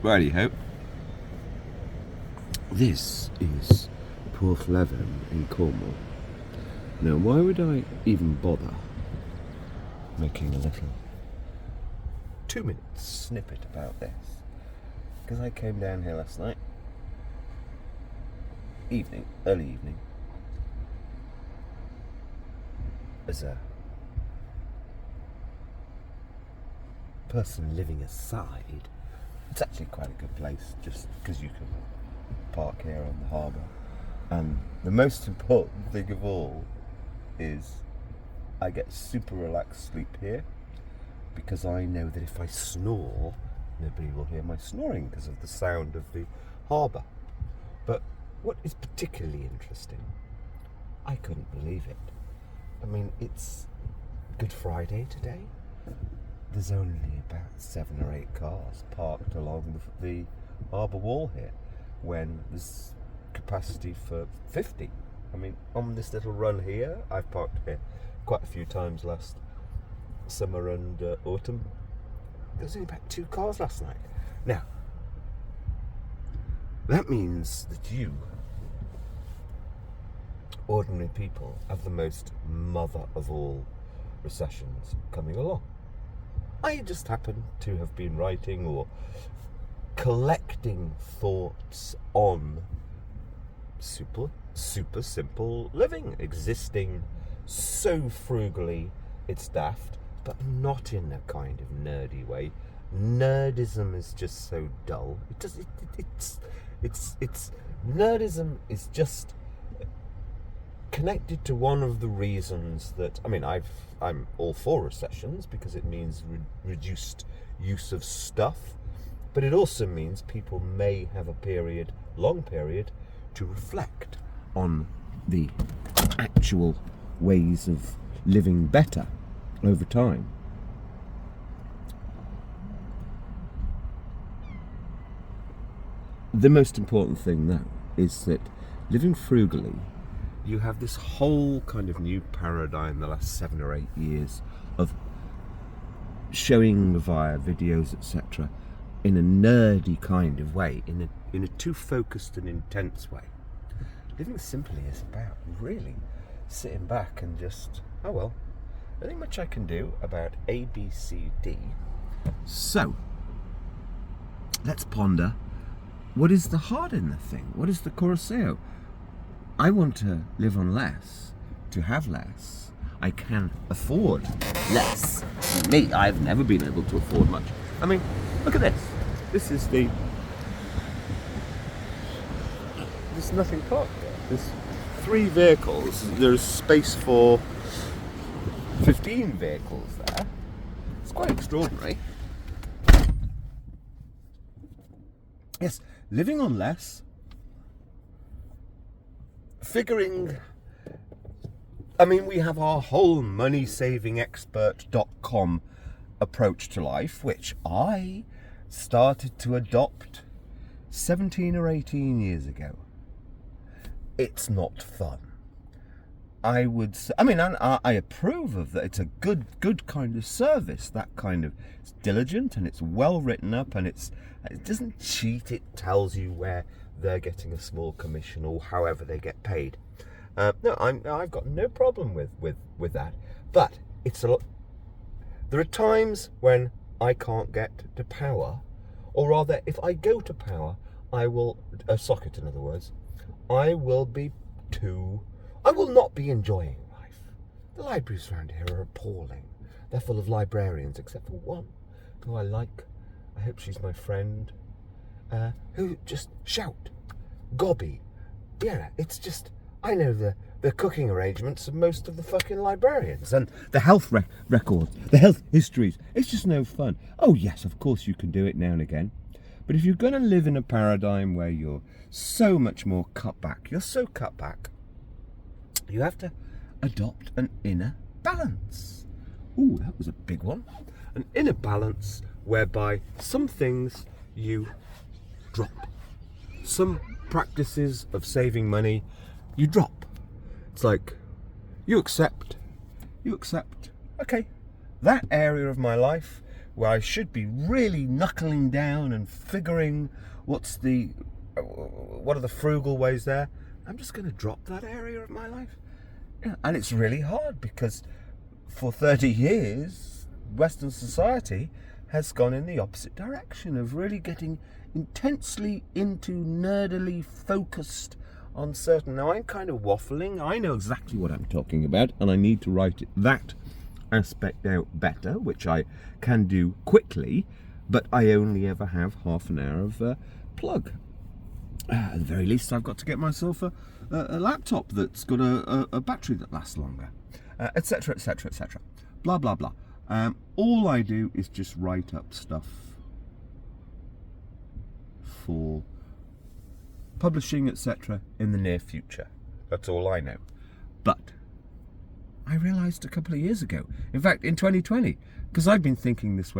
Righty-ho. This is Porthleven in Cornwall. Now, why would I even bother making a little 2-minute snippet about this? Because I came down here last night, early evening, as a person living aside. It's actually quite a good place, just because you can park here on the harbour. And the most important thing of all is I get super relaxed sleep here, because I know that if I snore, nobody will hear my snoring because of the sound of the harbour. But what is particularly interesting, I couldn't believe it. I mean, it's Good Friday today. There's only about 7 or 8 cars parked along the harbour wall here, when there's capacity for 50. I mean, on this little run here, I've parked here quite a few times last summer and autumn. There was only about 2 cars last night. Now, that means that you, ordinary people, have the most mother of all recessions coming along. I just happen to have been writing or collecting thoughts on super simple living, existing so frugally it's daft, but not in a kind of nerdy way. Nerdism is just so dull. It's nerdism is just connected to one of the reasons that, I mean, I'm all for recessions because it means reduced use of stuff, but it also means people may have a long period, to reflect on the actual ways of living better over time. The most important thing, though, is that living frugally, you have this whole kind of new paradigm the last 7 or 8 years of showing via videos, etc., in a nerdy kind of way, in a too focused and intense way. Living simply is about really sitting back and just, oh well, there ain't much I can do about A, B, C, D. So, let's ponder, what is the heart in the thing? What is the Corusceo? I want to live on less, to have less. I can afford less. Me, I've never been able to afford much. I mean, look at this. This is there's nothing parked there. There's 3 vehicles. There's space for 15 vehicles there. It's quite extraordinary. Yes, living on less. I mean, we have our whole moneysavingexpert.com approach to life, which I started to adopt 17 or 18 years ago. It's not fun. I approve of that. It's a good kind of service. That kind of, it's diligent and it's well written up, and it doesn't cheat. It tells you where they're getting a small commission or however they get paid. I've got no problem with that. But it's a lot. There are times when I can't get to power, or rather, if I go to power, I will socket. In other words, I will not be enjoying life. The libraries around here are appalling. They're full of librarians, except for one who I like. I hope she's my friend. Who just shout, gobby. Yeah, it's just, I know the cooking arrangements of most of the fucking librarians, and the health records, the health histories. It's just no fun. Oh yes, of course you can do it now and again, but if you're going to live in a paradigm where you're so much more cut back, you have to adopt an inner balance. Ooh, that was a big one. An inner balance whereby some things you drop. Some practices of saving money you drop. It's like, you accept, okay, that area of my life where I should be really knuckling down and figuring what are the frugal ways there. I'm just going to drop that area of my life. Yeah, and it's really hard because for 30 years, Western society has gone in the opposite direction of really getting intensely into nerdily focused on certain. Now, I'm kind of waffling. I know exactly what I'm talking about, and I need to write that aspect out better, which I can do quickly, but I only ever have half an hour of plug. At the very least, I've got to get myself a laptop that's got a battery that lasts longer, etc., etc., etc. Blah, blah, blah. All I do is just write up stuff for publishing, etc., in the near future. That's all I know. But I realised a couple of years ago, in fact, in 2020, because I've been thinking this way